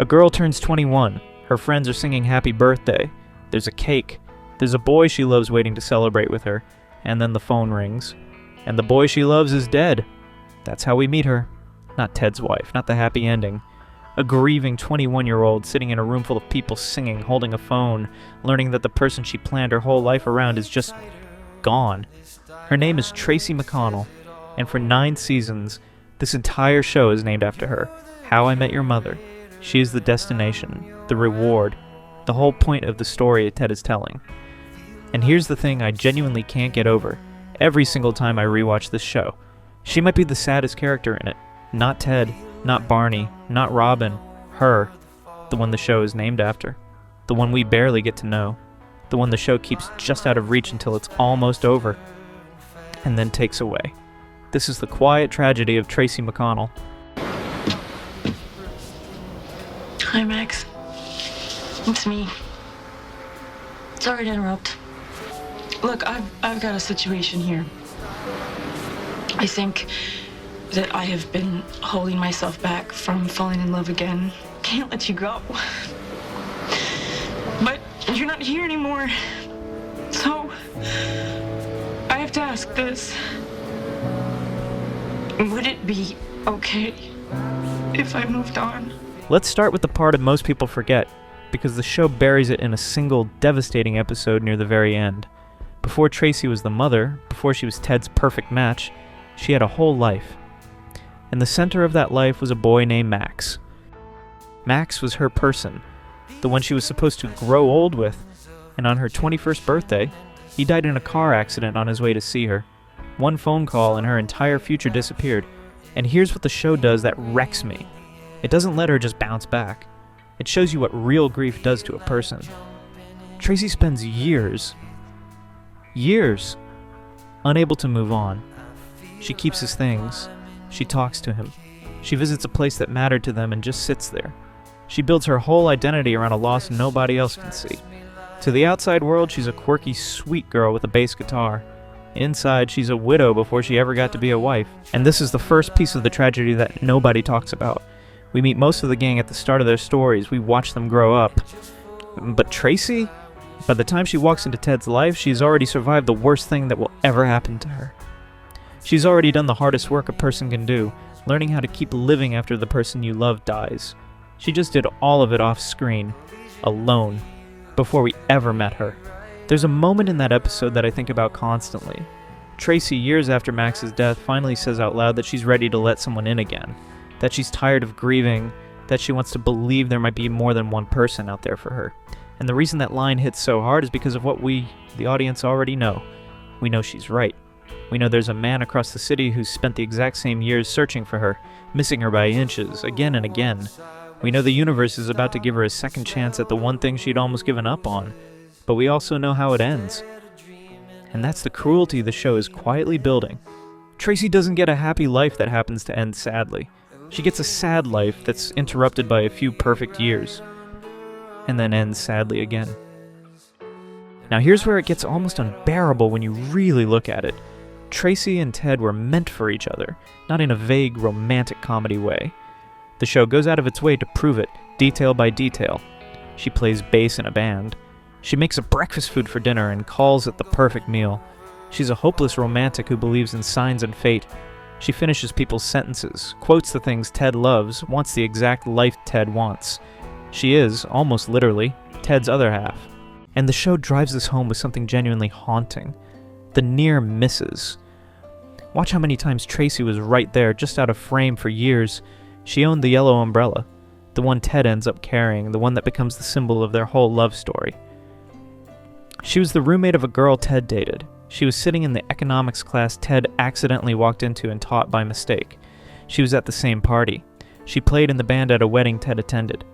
A girl turns 21. Her friends are singing happy birthday. There's a cake. There's a boy she loves waiting to celebrate with her. And then the phone rings. And the boy she loves is dead. That's how we meet her. Not Ted's wife, not the happy ending. A grieving 21-year-old sitting in a room full of people singing, holding a phone, learning that the person she planned her whole life around is just gone. Her name is Tracy McConnell, and for 9 seasons, this entire show is named after her. How I Met Your Mother. She is the destination, the reward, the whole point of the story Ted is telling. And here's the thing I genuinely can't get over. Every single time I rewatch this show, she might be the saddest character in it. Not Ted, not Barney, not Robin. Her, the one the show is named after. The one we barely get to know. The one the show keeps just out of reach until it's almost over. And then takes away. This is the quiet tragedy of Tracy McConnell. Hi, Max. It's me. Sorry to interrupt. Look, I've got a situation here. I think that I have been holding myself back from falling in love again. Can't let you go. But you're not here anymore. So, I have to ask this. Would it be okay if I moved on? Let's start with the part of most people forget, because the show buries it in a single devastating episode near the very end. Before Tracy was the mother, before she was Ted's perfect match, she had a whole life. And the center of that life was a boy named Max. Max was her person, the one she was supposed to grow old with, and on her 21st birthday, he died in a car accident on his way to see her. One phone call and her entire future disappeared. And here's what the show does that wrecks me. It doesn't let her just bounce back. It shows you what real grief does to a person. Tracy spends years, unable to move on. She keeps his things. She talks to him. She visits a place that mattered to them and just sits there. She builds her whole identity around a loss nobody else can see. To the outside world, she's a quirky, sweet girl with a bass guitar. Inside, she's a widow before she ever got to be a wife. And this is the first piece of the tragedy that nobody talks about. We meet most of the gang at the start of their stories. We watch them grow up. But Tracy? By the time she walks into Ted's life, she's already survived the worst thing that will ever happen to her. She's already done the hardest work a person can do, learning how to keep living after the person you love dies. She just did all of it off screen, alone, before we ever met her. There's a moment in that episode that I think about constantly. Tracy, years after Max's death, finally says out loud that she's ready to let someone in again, that she's tired of grieving, that she wants to believe there might be more than one person out there for her. And the reason that line hits so hard is because of what we, the audience, already know. We know she's right. We know there's a man across the city who's spent the exact same years searching for her, missing her by inches, again and again. We know the universe is about to give her a second chance at the one thing she'd almost given up on. But we also know how it ends. And that's the cruelty the show is quietly building. Tracy doesn't get a happy life that happens to end sadly. She gets a sad life that's interrupted by a few perfect years, and then ends sadly again. Now here's where it gets almost unbearable when you really look at it. Tracy and Ted were meant for each other, not in a vague romantic comedy way. The show goes out of its way to prove it, detail by detail. She plays bass in a band. She makes a breakfast food for dinner and calls it the perfect meal. She's a hopeless romantic who believes in signs and fate. She finishes people's sentences, quotes the things Ted loves, wants the exact life Ted wants. She is, almost literally, Ted's other half. And the show drives this home with something genuinely haunting. The near misses. Watch how many times Tracy was right there, just out of frame for years. She owned the yellow umbrella, the one Ted ends up carrying, the one that becomes the symbol of their whole love story. She was the roommate of a girl Ted dated. She was sitting in the economics class Ted accidentally walked into and taught by mistake. She was at the same party. She played in the band at a wedding Ted attended.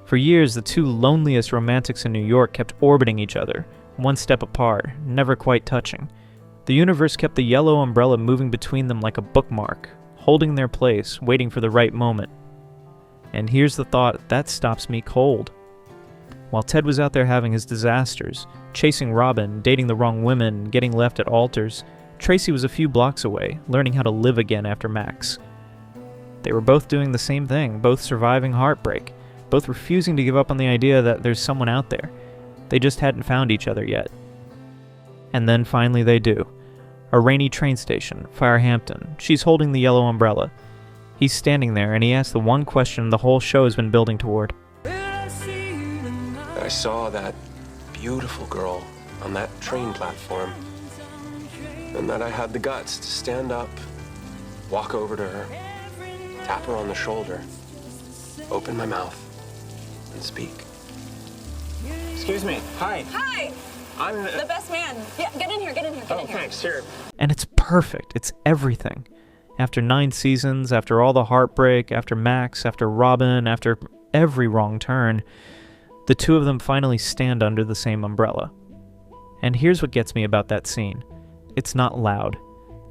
For years, the two loneliest romantics in New York kept orbiting each other, one step apart, never quite touching. The universe kept the yellow umbrella moving between them like a bookmark, holding their place, waiting for the right moment. And here's the thought that stops me cold. While Ted was out there having his disasters, chasing Robin, dating the wrong women, getting left at altars, Tracy was a few blocks away, learning how to live again after Max. They were both doing the same thing, both surviving heartbreak, both refusing to give up on the idea that there's someone out there. They just hadn't found each other yet. And then finally they do. A rainy train station, Firehampton. She's holding the yellow umbrella. He's standing there, and he asks the one question the whole show has been building toward. I saw that beautiful girl on that train platform, and that I had the guts to stand up, walk over to her, tap her on the shoulder, open my mouth, and speak. Excuse me. Hi. Hi! I'm The best man. Yeah, get in here, get in here, get in here. thanks. Here. And it's perfect. It's everything. After 9 seasons, after all the heartbreak, after Max, after Robin, after every wrong turn, the two of them finally stand under the same umbrella. And here's what gets me about that scene. It's not loud.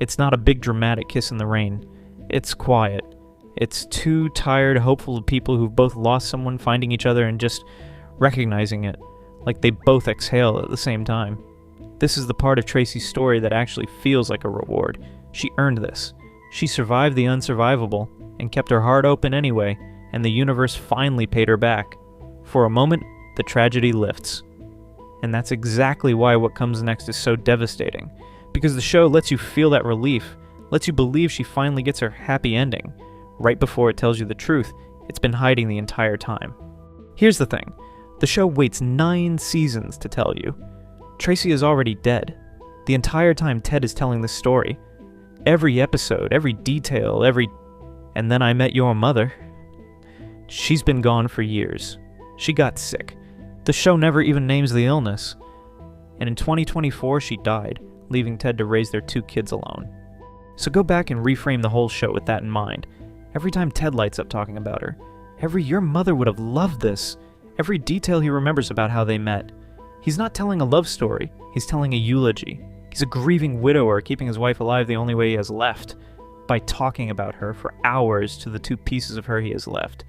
It's not a big dramatic kiss in the rain. It's quiet. It's two tired, hopeful people who've both lost someone finding each other and just recognizing it, like they both exhale at the same time. This is the part of Tracy's story that actually feels like a reward. She earned this. She survived the unsurvivable and kept her heart open anyway, and the universe finally paid her back. For a moment, the tragedy lifts. And that's exactly why what comes next is so devastating. Because the show lets you feel that relief, lets you believe she finally gets her happy ending, right before it tells you the truth it's been hiding the entire time. Here's the thing. The show waits 9 seasons to tell you. Tracy is already dead. The entire time Ted is telling this story. Every episode, every detail, And then I met your mother. She's been gone for years. She got sick. The show never even names the illness. And in 2024, she died, leaving Ted to raise their 2 kids alone. So go back and reframe the whole show with that in mind. Every time Ted lights up talking about her, your mother would have loved this. Every detail he remembers about how they met. He's not telling a love story, he's telling a eulogy. He's a grieving widower keeping his wife alive the only way he has left, by talking about her for hours to the 2 pieces of her he has left.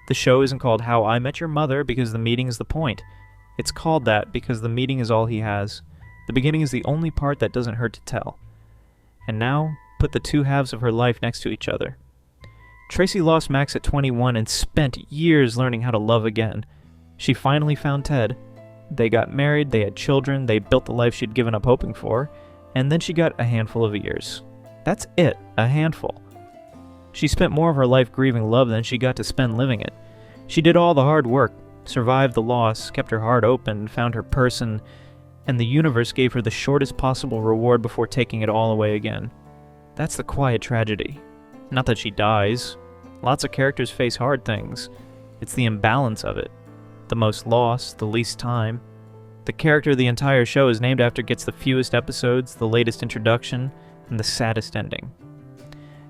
The show isn't called How I Met Your Mother because the meeting is the point. It's called that because the meeting is all he has. The beginning is the only part that doesn't hurt to tell. And now, put the 2 halves of her life next to each other. Tracy lost Max at 21 and spent years learning how to love again. She finally found Ted. They got married, they had children, they built the life she'd given up hoping for, and then she got a handful of years. That's it, a handful. She spent more of her life grieving love than she got to spend living it. She did all the hard work, survived the loss, kept her heart open, found her person, and the universe gave her the shortest possible reward before taking it all away again. That's the quiet tragedy. Not that she dies. Lots of characters face hard things. It's the imbalance of it. The most loss, the least time. The character the entire show is named after gets the fewest episodes, the latest introduction, and the saddest ending.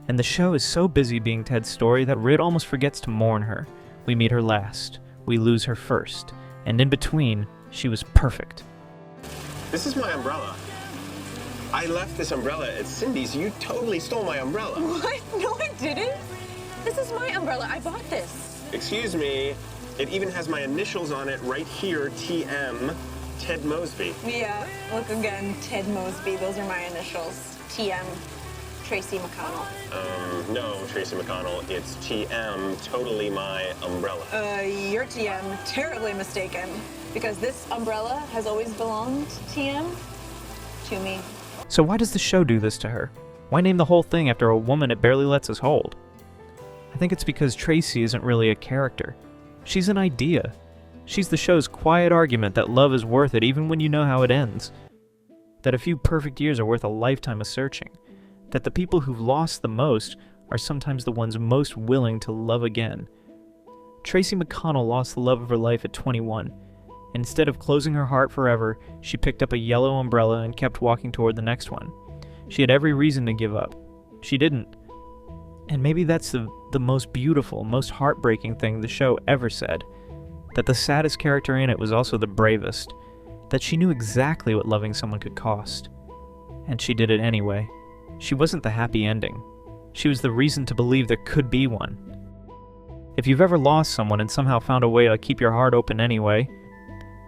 And the show is so busy being Ted's story that Rid almost forgets to mourn her. We meet her last. We lose her first. And in between, she was perfect. This is my umbrella. I left this umbrella at Cindy's. You totally stole my umbrella. What? No, I didn't. This is my umbrella. I bought this. Excuse me. It even has my initials on it right here, TM, Ted Mosby. Yeah, look again, Ted Mosby. Those are my initials. TM, Tracy McConnell. No, Tracy McConnell. It's TM, totally my umbrella. You're TM, terribly mistaken. Because this umbrella has always belonged, TM, to me. So why does the show do this to her? Why name the whole thing after a woman it barely lets us hold? I think it's because Tracy isn't really a character. She's an idea. She's the show's quiet argument that love is worth it even when you know how it ends. That a few perfect years are worth a lifetime of searching. That the people who've lost the most are sometimes the ones most willing to love again. Tracy McConnell lost the love of her life at 21. Instead of closing her heart forever, she picked up a yellow umbrella and kept walking toward the next one. She had every reason to give up. She didn't. And maybe that's the most beautiful, most heartbreaking thing the show ever said. That the saddest character in it was also the bravest. That she knew exactly what loving someone could cost. And she did it anyway. She wasn't the happy ending. She was the reason to believe there could be one. If you've ever lost someone and somehow found a way to keep your heart open anyway,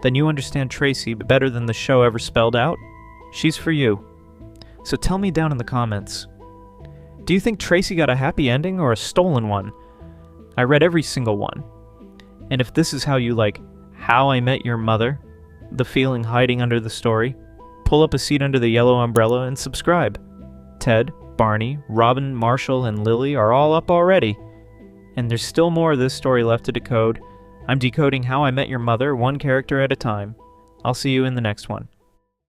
then you understand Tracy better than the show ever spelled out. She's for you. So tell me down in the comments. Do you think Tracy got a happy ending or a stolen one? I read every single one. And if this is how you like How I Met Your Mother, the feeling hiding under the story, pull up a seat under the yellow umbrella and subscribe. Ted, Barney, Robin, Marshall, and Lily are all up already. And there's still more of this story left to decode. I'm decoding How I Met Your Mother one character at a time. I'll see you in the next one.